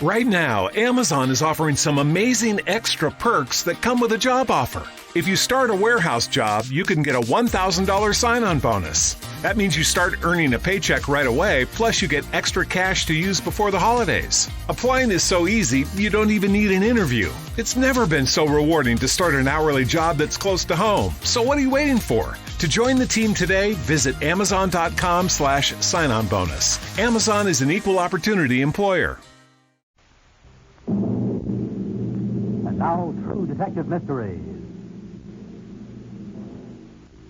Right now, Amazon is offering some amazing extra perks that come with a job offer. If you start a warehouse job, you can get a $1,000 sign-on bonus. That means you start earning a paycheck right away, plus you get extra cash to use before the holidays. Applying is so easy, you don't even need an interview. It's never been so rewarding to start an hourly job that's close to home. So what are you waiting for? To join the team today, visit Amazon.com/sign-on bonus. Amazon is an equal opportunity employer. And now, True Detective Mysteries.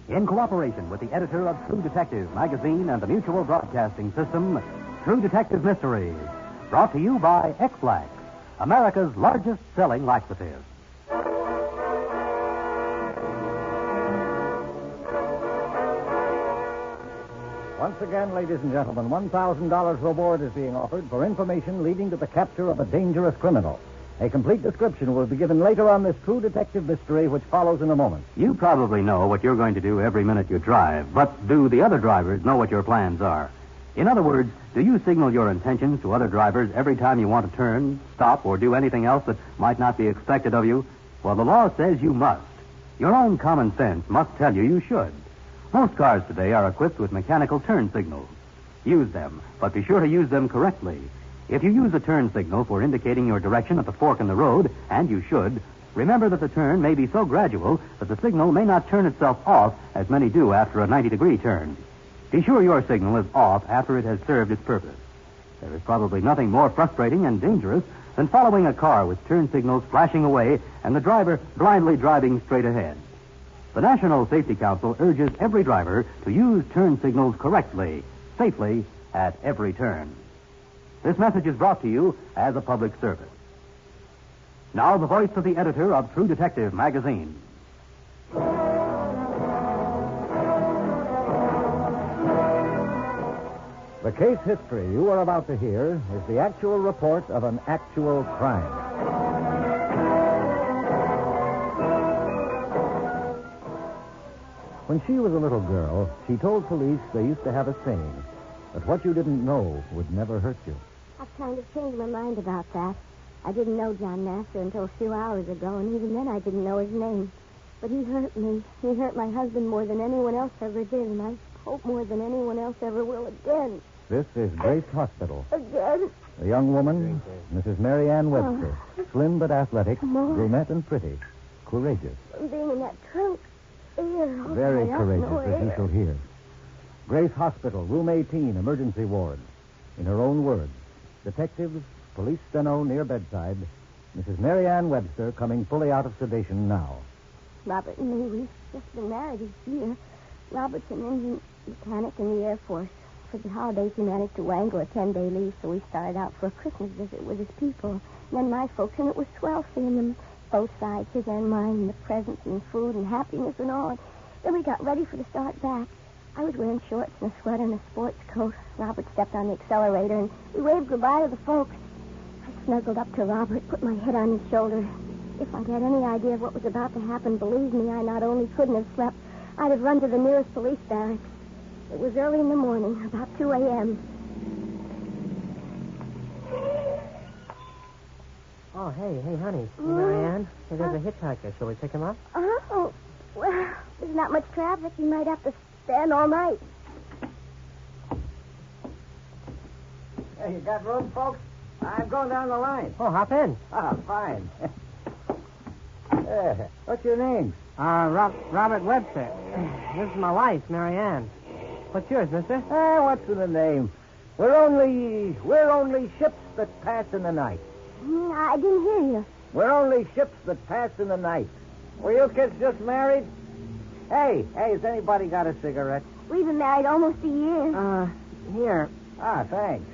In cooperation with the editor of True Detective magazine and the Mutual Broadcasting System, True Detective Mysteries, brought to you by X-Lax, America's largest selling laxative. Once again, ladies and gentlemen, $1,000 reward is being offered for information leading to the capture of a dangerous criminal. A complete description will be given later on this True Detective mystery, which follows in a moment. You probably know what you're going to do every minute you drive, but do the other drivers know what your plans are? In other words, do you signal your intentions to other drivers every time you want to turn, stop, or do anything else that might not be expected of you? Well, the law says you must. Your own common sense must tell you you should. Most cars today are equipped with mechanical turn signals. Use them, but be sure to use them correctly. If you use a turn signal for indicating your direction at the fork in the road, and you should, remember that the turn may be so gradual that the signal may not turn itself off as many do after a 90-degree turn. Be sure your signal is off after it has served its purpose. There is probably nothing more frustrating and dangerous than following a car with turn signals flashing away and the driver blindly driving straight ahead. The National Safety Council urges every driver to use turn signals correctly, safely, at every turn. This message is brought to you as a public service. Now, the voice of the editor of True Detective magazine. The case history you are about to hear is the actual report of an actual crime. When she was a little girl, she told police they used to have a saying that what you didn't know would never hurt you. I've kind of changed my mind about that. I didn't know John Nasser until a few hours ago, and even then I didn't know his name. But he hurt me. He hurt my husband more than anyone else ever did, and I hope more than anyone else ever will again. This is Grace Hospital. Again? A young woman, Mrs. Mary Ann Webster, slim but athletic, brunette and pretty, courageous. Being in that trunk. Very courageous, as you shall hear. Grace Hospital, Room 18, Emergency Ward. In her own words, detectives, police steno near bedside, Mrs. Mary Ann Webster coming fully out of sedation now. Robert and me, we've just been married a year. Robert's an engine mechanic in the Air Force. For the holidays, he managed to wangle a 10-day leave, so we started out for a Christmas visit with his people. And then my folks, and it was swell seeing them, both sides, his and mine, and the presents and food and happiness and all. Then we got ready for the start back. I was wearing shorts and a sweater and a sports coat. Robert stepped on the accelerator, and we waved goodbye to the folks. I snuggled up to Robert, put my head on his shoulder. If I'd had any idea of what was about to happen, believe me, I not only couldn't have slept, I'd have run to the nearest police barracks. It was early in the morning, about 2 a.m. Oh, hey, honey. Hey, Marianne. Hey, there's a hitchhiker. Shall we pick him up? Oh, well, there's not much traffic. You might have to stand all night. Hey, you got room, folks? I'm going down the line. Oh, hop in. Ah, fine. What's your name? Robert Webster. This is my wife, Marianne. What's yours, mister? What's in the name? We're only ships that pass in the night. I didn't hear you. We're only ships that pass in the night. Were you kids just married? Hey, has anybody got a cigarette? We've been married almost a year. Here. Ah, thanks.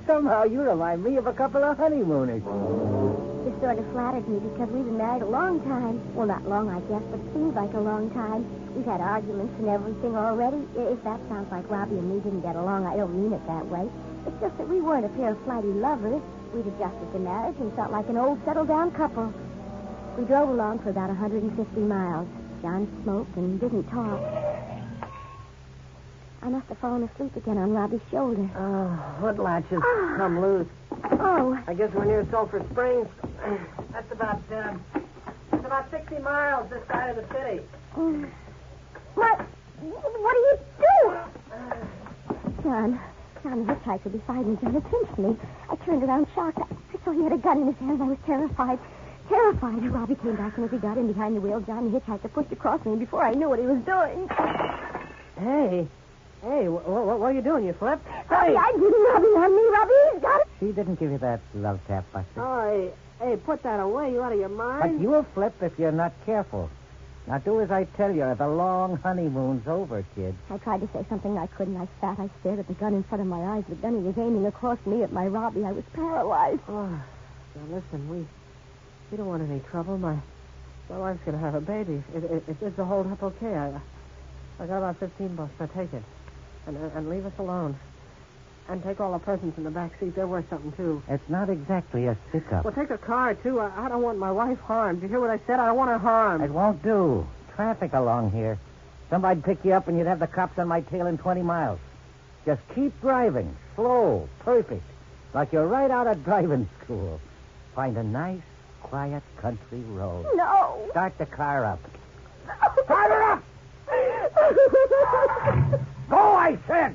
Somehow you remind me of a couple of honeymooners. This sort of flatters me because we've been married a long time. Well, not long, I guess, but it seems like a long time. We've had arguments and everything already. If that sounds like Robbie and me didn't get along, I don't mean it that way. It's just that we weren't a pair of flighty lovers. We'd adjusted to marriage and felt like an old settled-down couple. We drove along for about 150 miles. John smoked and didn't talk. I must have fallen asleep again on Robbie's shoulder. Hood latches come loose. Oh. I guess we're near Sulphur Springs. That's about 60 miles this side of the city. What do you do? John, the hitchhiker beside me, John, had pinched me. I turned around shocked. I saw he had a gun in his hand. I was terrified. Robbie came back, and as he got in behind the wheel, John, the hitchhiker, pushed across me before I knew what he was doing. Hey, what are you doing? You flipped? Robbie, I didn't. Robbie on me. Robbie, he's got it. She didn't give you that love tap, Buster. Oh, hey, put that away. You out of your mind? But you'll flip if you're not careful. Now do as I tell you. The long honeymoon's over, kid. I tried to say something I couldn't. I sat. I stared at the gun in front of my eyes. The gun he was aiming across me at my Robbie. I was paralyzed. Oh, now listen, we don't want any trouble. My wife's going to have a baby. If this will hold up okay, I got about $15. Now take it. And leave us alone. And take all the presents in the back seat. They're worth something, too. It's not exactly a stick-up. Well, take a car, too. I don't want my wife harmed. Did you hear what I said? I don't want her harmed. It won't do. Traffic along here. Somebody'd pick you up and you'd have the cops on my tail in 20 miles. Just keep driving. Slow. Perfect. Like you're right out of driving school. Find a nice, quiet country road. No. Start the car up. Start it up! Go, I said!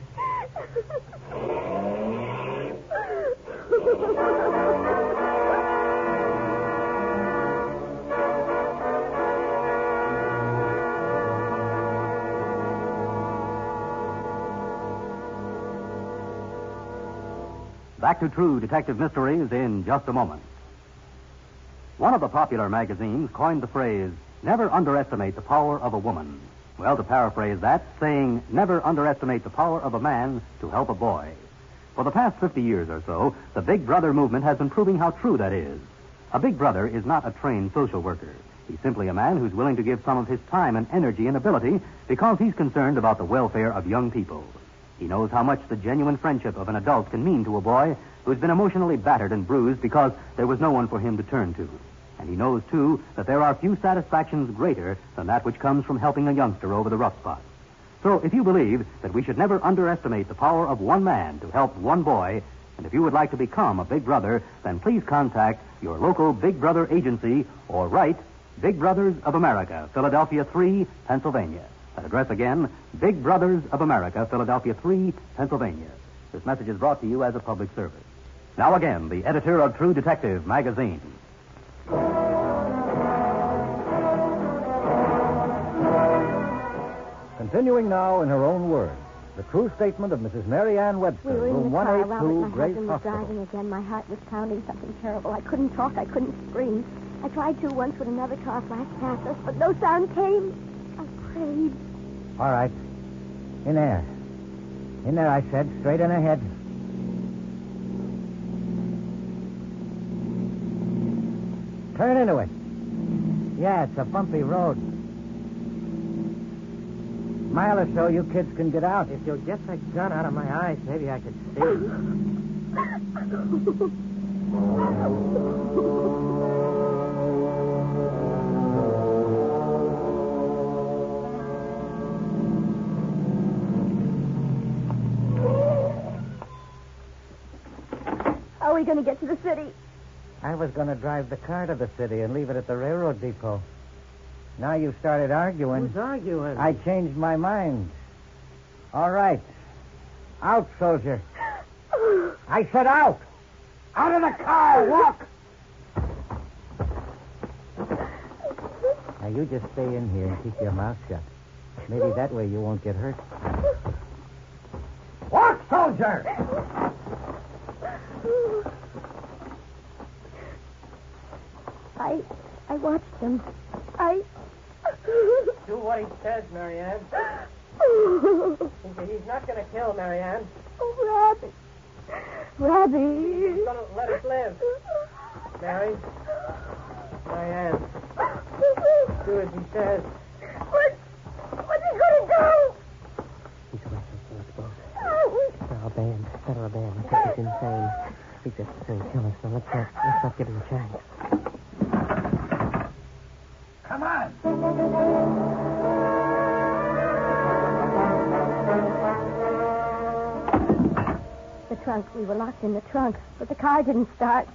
Back to True Detective Mysteries in just a moment. One of the popular magazines coined the phrase, never underestimate the power of a woman. Well, to paraphrase that, saying, never underestimate the power of a man to help a boy. For the past 50 years or so, the Big Brother movement has been proving how true that is. A Big Brother is not a trained social worker. He's simply a man who's willing to give some of his time and energy and ability because he's concerned about the welfare of young people. He knows how much the genuine friendship of an adult can mean to a boy who's been emotionally battered and bruised because there was no one for him to turn to. And he knows, too, that there are few satisfactions greater than that which comes from helping a youngster over the rough spots. So if you believe that we should never underestimate the power of one man to help one boy, and if you would like to become a Big Brother, then please contact your local Big Brother agency or write Big Brothers of America, Philadelphia 3, Pennsylvania. That address again, Big Brothers of America, Philadelphia 3, Pennsylvania. This message is brought to you as a public service. Now again, the editor of True Detective magazine. Continuing now in her own words, the true statement of Mrs. Mary Ann Webster, We were in room the car. 182, My Grace husband was Hospital. driving again. My heart was pounding something terrible. I couldn't talk. I couldn't scream. I tried to once when another car flashed past us, but no sound came. I prayed. All right. In there. In there, I said. Straight in ahead. Turn into it. Yeah, it's a bumpy road. Mile or so, you kids can get out. If you'll get that gun out of my eyes, maybe I could see. How are we going to get to the city? I was going to drive the car to the city and leave it at the railroad depot. Now you started arguing. Who's arguing? I changed my mind. All right. Out, soldier. I said out. Out of the car. Walk. Now you just stay in here and keep your mouth shut. Maybe that way you won't get hurt. Walk, soldier. I watched them. Do what he says, Marianne. He's not going to kill Marianne. Oh, Robbie. He's going to let us live. Marianne. Do as he says. What's he going to do? He's arrested for us both. Federal band. I think he's insane. He's just going to kill us, so let's not give him a chance. Come on. The trunk. We were locked in the trunk, but the car didn't start.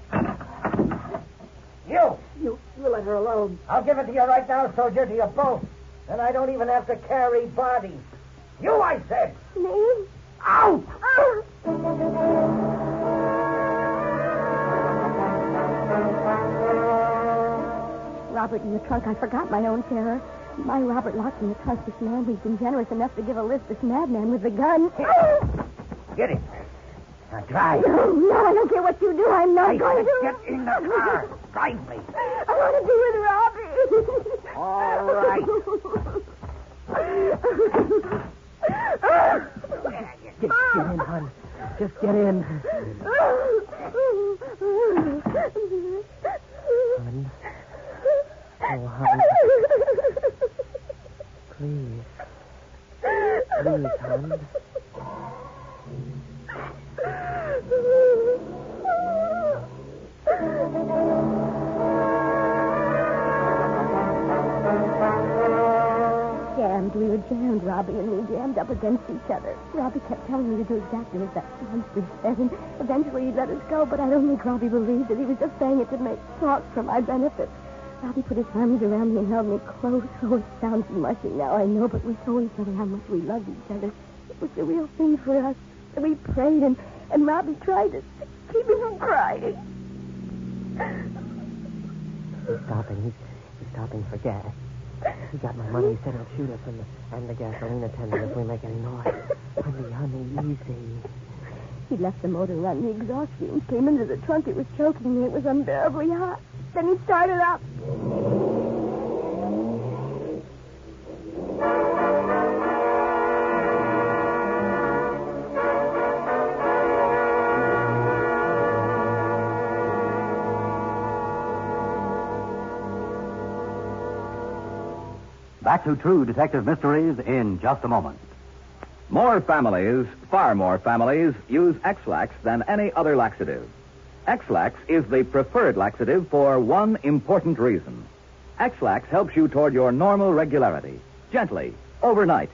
You! You let her alone. I'll give it to you right now, soldier, to you both. And I don't even have to carry bodies. You, I said! Me? Out! Robert, in the trunk, I forgot my own terror. My Robert locked in the trunk. This man who's been generous enough to give a lift, this madman with the gun. Get it. Now drive. No, I don't care what you do. I'm not going to. Get in the car. Drive me. I want to be with Robbie. All right. Get in, hon. Just get in. Hon. Oh, hon. Please. Please, hon. We were jammed, Robbie and me, jammed up against each other. Robbie kept telling me to do exactly as that monster said, and eventually he let us go, but I don't think Robbie believed it. He was just saying it to make talk for my benefit. Robbie put his arms around me and held me close. Oh, it sounds mushy now, I know, but we told each other how much we loved each other. It was the real thing for us. And we prayed, and Robbie tried to keep him from crying. He's stopping. He's stopping for gas. He got my money. He said he'll shoot us and the gasoline attendant if we make any noise. Honey, easy. He left the motor run. The exhaust fumes came into the trunk. It was choking me. It was unbearably hot. Then he started up. Back to True Detective Mysteries in just a moment. More families, far more families, use X-Lax than any other laxative. X-Lax is the preferred laxative for one important reason. X-Lax helps you toward your normal regularity, gently, overnight.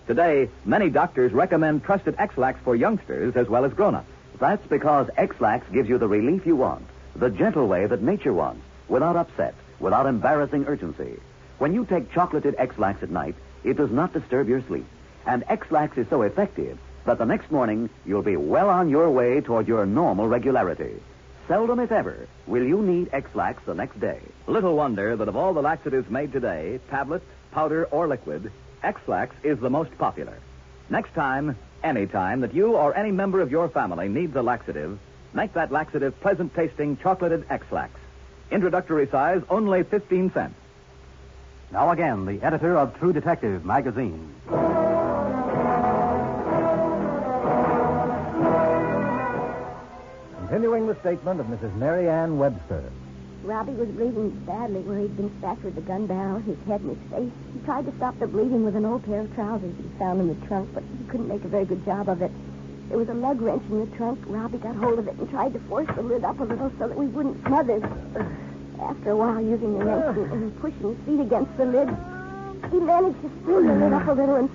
Today, many doctors recommend trusted X-Lax for youngsters as well as grown-ups. That's because X-Lax gives you the relief you want, the gentle way that nature wants, without upset, without embarrassing urgency. When you take chocolated X-Lax at night, it does not disturb your sleep. And X-Lax is so effective that the next morning you'll be well on your way toward your normal regularity. Seldom, if ever, will you need X-Lax the next day. Little wonder that of all the laxatives made today, tablet, powder, or liquid, X-Lax is the most popular. Next time, any time that you or any member of your family needs a laxative, make that laxative pleasant-tasting chocolated X-Lax. Introductory size, only 15 cents. Now again, the editor of True Detective magazine. Continuing the statement of Mrs. Mary Ann Webster. Robbie was bleeding badly where he'd been stabbed with the gun barrel, his head and his face. He tried to stop the bleeding with an old pair of trousers he found in the trunk, but he couldn't make a very good job of it. There was a lug wrench in the trunk. Robbie got hold of it and tried to force the lid up a little so that we wouldn't smother. After a while, using the wrench and pushing his feet against the lid, he managed to screw the lid up a little and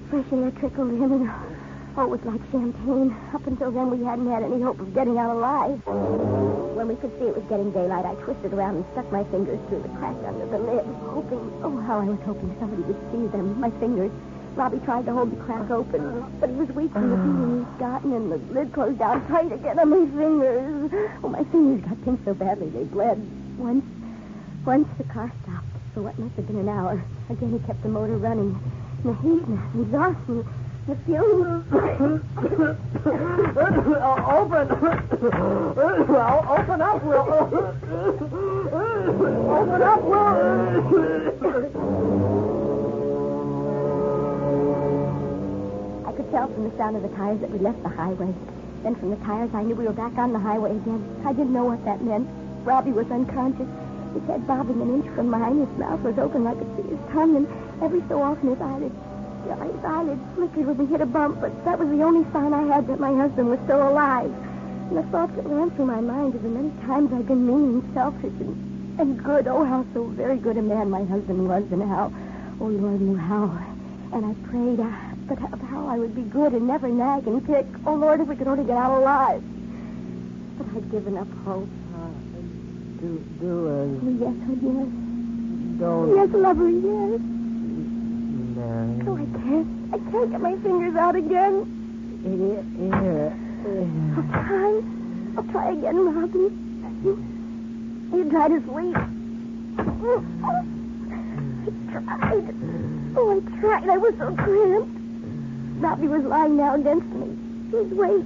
fresh air trickled in and it was like champagne. Up until then, we hadn't had any hope of getting out alive. When we could see it was getting daylight, I twisted around and stuck my fingers through the crack under the lid, hoping, oh, how I was hoping somebody would see them, my fingers. Robbie tried to hold the crack open, but he was weak from the beating he'd gotten, and the lid closed down tight again on my fingers. Oh, my fingers got pinched so badly they bled. Once the car stopped, for what must have been an hour. Again, he kept the motor running. And the heat and the exhaust and the fumes. Open up, Will. Open up, Will. I could tell from the sound of the tires that we left the highway. Then from the tires, I knew we were back on the highway again. I didn't know what that meant. Robbie was unconscious. His head bobbing an inch from mine. His mouth was open. I could see his tongue, and every so often his eyelids flickered when we hit a bump, but that was the only sign I had that my husband was still alive. And the thoughts that ran through my mind of the many times I've been mean and selfish and good. Oh, how so very good a man my husband was, and how, oh, Lord knew how. And I prayed, but of how I would be good and never nag and kick. Oh, Lord, if we could only get out alive. But I'd given up hope. Yes, yes. Don't. Yes, lover, yes. Mary. Oh, I can't get my fingers out again. Here. I'll try again, Robbie. You try to sleep. I tried. I was so cramped. Robbie was lying now against me. His weight,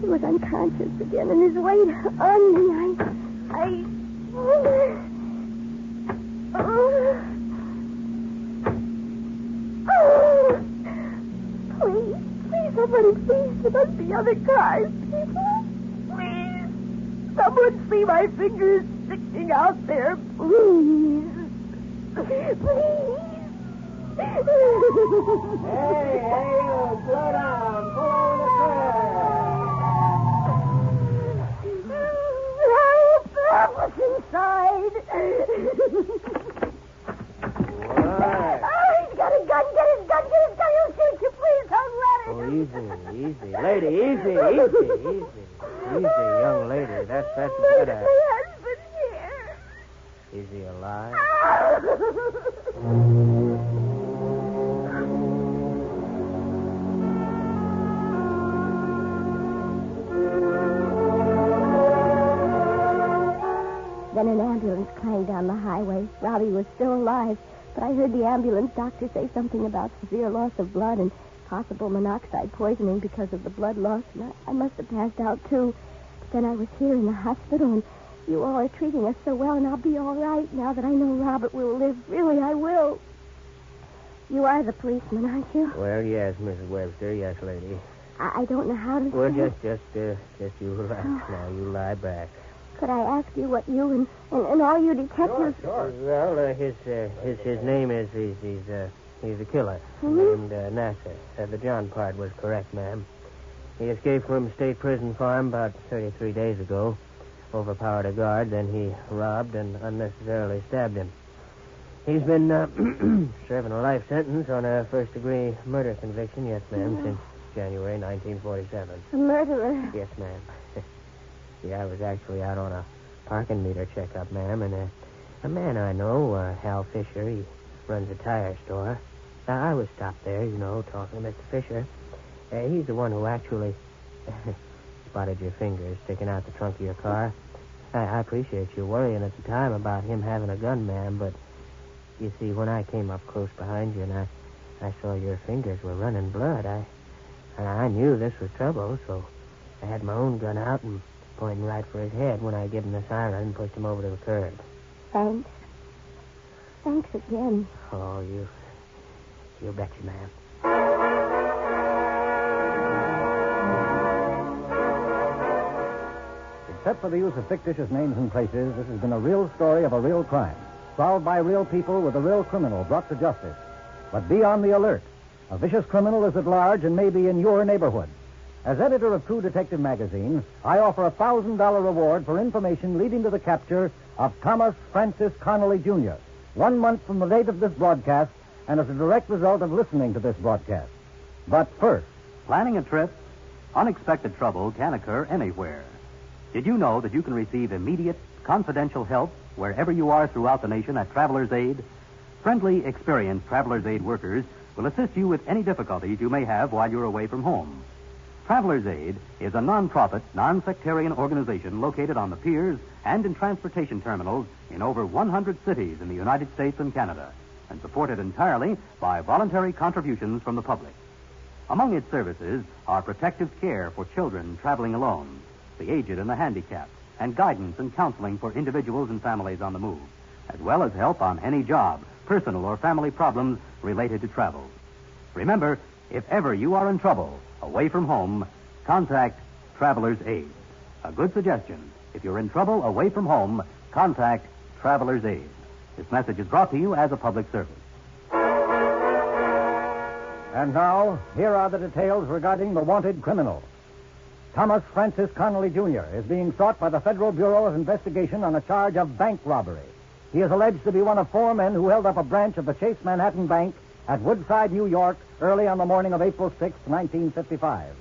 he was unconscious again, and his weight on me, Please, somebody, please, there must be other cars, people. Please, someone see my fingers sticking out there, please. Please. Hey, slow down. Pull over the curb. Help! What's inside? What? Oh, he's got a gun. Get his gun. He'll shoot you. Please don't let him. Oh, easy. Lady, easy. Easy, young lady. That's My better. husband here. Is he alive? Then an ambulance clanged down the highway. Robbie was still alive, but I heard the ambulance doctor say something about severe loss of blood and possible monoxide poisoning because of the blood loss, and I must have passed out, too. But then I was here in the hospital, and you all are treating us so well, and I'll be all right now that I know Robert will live. Really, I will. You are the policeman, aren't you? Well, yes, Mrs. Webster. Yes, lady. I don't know how to... Well, just you relax now. You lie back. Could I ask you what you and all you detectives... Sure. Well, his name is... He's a killer Mm-hmm. named Nasser. The John part was correct, ma'am. He escaped from State Prison Farm about 33 days ago. Overpowered a guard, then he robbed and unnecessarily stabbed him. He's been serving a life sentence on a first-degree murder conviction, yes, ma'am, since January 1947. A murderer. Yes, ma'am. I was actually out on a parking meter checkup, ma'am, and a man I know, Hal Fisher, he runs a tire store. I was stopped there, talking to Mr. Fisher. He's the one who actually spotted your fingers sticking out the trunk of your car. I appreciate you worrying at the time about him having a gun, ma'am, but you see, when I came up close behind you and I saw your fingers were running blood, I knew this was trouble, so I had my own gun out and pointing right for his head when I gave him the siren and pushed him over to the curb. Thanks. Thanks again. Oh, you betcha, ma'am. Except for the use of fictitious names and places, this has been a real story of a real crime, solved by real people with a real criminal brought to justice. But be on the alert. A vicious criminal is at large and may be in your neighborhood. As editor of True Detective magazine, I offer a $1,000 reward for information leading to the capture of Thomas Francis Connolly, Jr., 1 month from the date of this broadcast and as a direct result of listening to this broadcast. But first, Planning a trip? Unexpected trouble can occur anywhere. Did you know that you can receive immediate, confidential help wherever you are throughout the nation at Traveler's Aid? Friendly, experienced Traveler's Aid workers will assist you with any difficulties you may have while you're away from home. Traveler's Aid is a non-profit, non-sectarian organization located on the piers and in transportation terminals in over 100 cities in the United States and Canada, and supported entirely by voluntary contributions from the public. Among its services are protective care for children traveling alone, the aged and the handicapped, and guidance and counseling for individuals and families on the move, as well as help on any job, personal or family problems related to travel. Remember, if ever you are in trouble, away from home, contact Traveler's Aid. A good suggestion. If you're in trouble away from home, contact Traveler's Aid. This message is brought to you as a public service. and now, here are the details regarding the wanted criminal. Thomas Francis Connolly, Jr. is being sought by the Federal Bureau of Investigation on a charge of bank robbery. He is alleged to be one of 4 men who held up a branch of the Chase Manhattan Bank at Woodside, New York, early on the morning of April 6, 1955.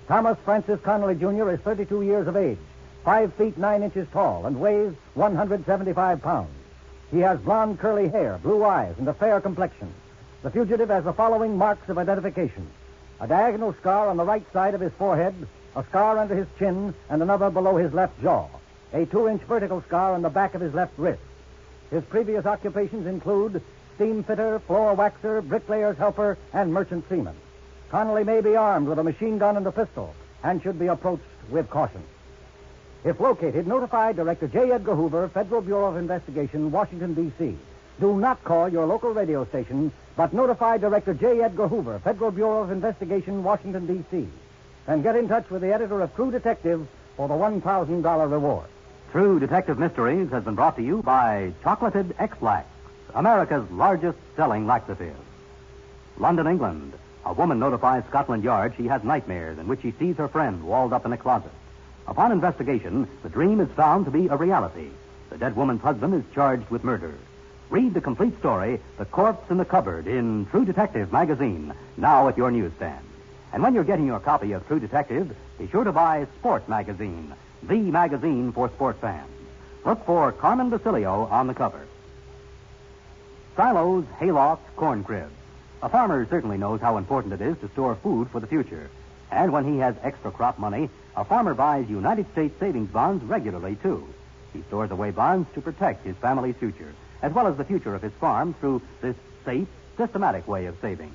Thomas Francis Connolly, Jr. is 32 years of age, 5 feet 9 inches tall, and weighs 175 pounds. He has blonde curly hair, blue eyes, and a fair complexion. The fugitive has the following marks of identification: a diagonal scar on the right side of his forehead, a scar under his chin, and another below his left jaw, a 2-inch vertical scar on the back of his left wrist. His previous occupations include steam fitter, floor waxer, bricklayer's helper, and merchant seaman. Connolly may be armed with a machine gun and a pistol and should be approached with caution. If located, notify Director J. Edgar Hoover, Federal Bureau of Investigation, Washington, D.C. Do not call your local radio station, but notify Director J. Edgar Hoover, Federal Bureau of Investigation, Washington, D.C. And get in touch with the editor of True Detective for the $1,000 reward. True Detective Mysteries has been brought to you by Chocolated X-Lax, America's largest selling laxative. London, England. A woman notifies Scotland Yard she has nightmares in which she sees her friend walled up in a closet. Upon investigation, the dream is found to be a reality. The dead woman's husband is charged with murder. Read the complete story, The Corpse in the Cupboard, in True Detective magazine, now at your newsstand. And when you're getting your copy of True Detective, be sure to buy Sport Magazine, the magazine for sports fans. Look for Carmen Basilio on the cover. Silos, haylofts, corn cribs. A farmer certainly knows how important it is to store food for the future. And when he has extra crop money, a farmer buys United States savings bonds regularly, too. He stores away bonds to protect his family's future, as well as the future of his farm through this safe, systematic way of saving.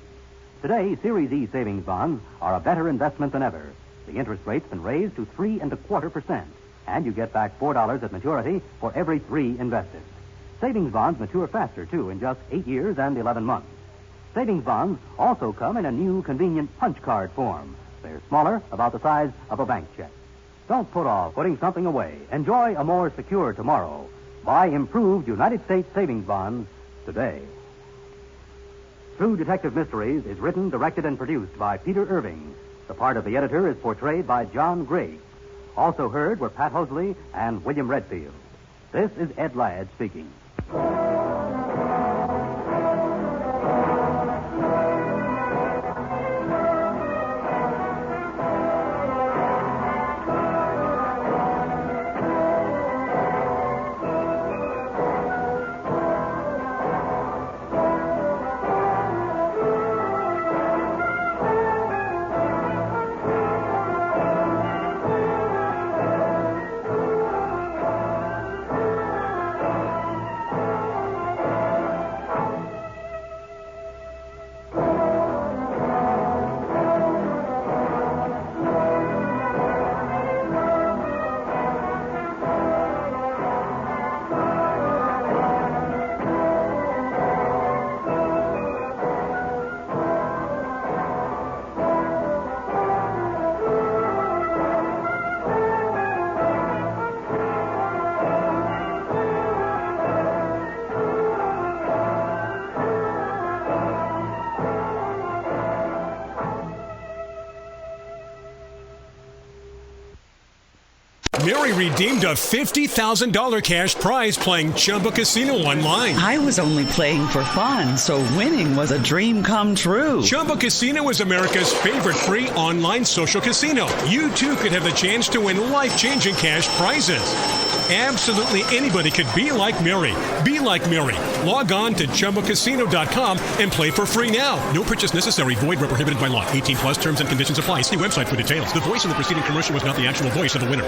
Today, Series E savings bonds are a better investment than ever. The interest rate's been raised to 3.25%, and you get back $4 at maturity for every 3 invested. Savings bonds mature faster, too, in just 8 years and 11 months. Savings bonds also come in a new convenient punch card form. They're smaller, about the size of a bank check. Don't put off putting something away. Enjoy a more secure tomorrow. Buy improved United States savings bonds today. True Detective Mysteries is written, directed, and produced by Peter Irving. The part of the editor is portrayed by John Gray. Also heard were Pat Hosley and William Redfield. This is Ed Ladd speaking. Mary redeemed a $50,000 cash prize playing Chumba Casino online. I was only playing for fun, so winning was a dream come true. Chumba Casino is America's favorite free online social casino. You, too, could have the chance to win life-changing cash prizes. Absolutely anybody could be like Mary. Be like Mary. Log on to ChumbaCasino.com and play for free now. No purchase necessary. Void where prohibited by law. 18 plus terms and conditions apply. See website for details. The voice in the preceding commercial was not the actual voice of the winner.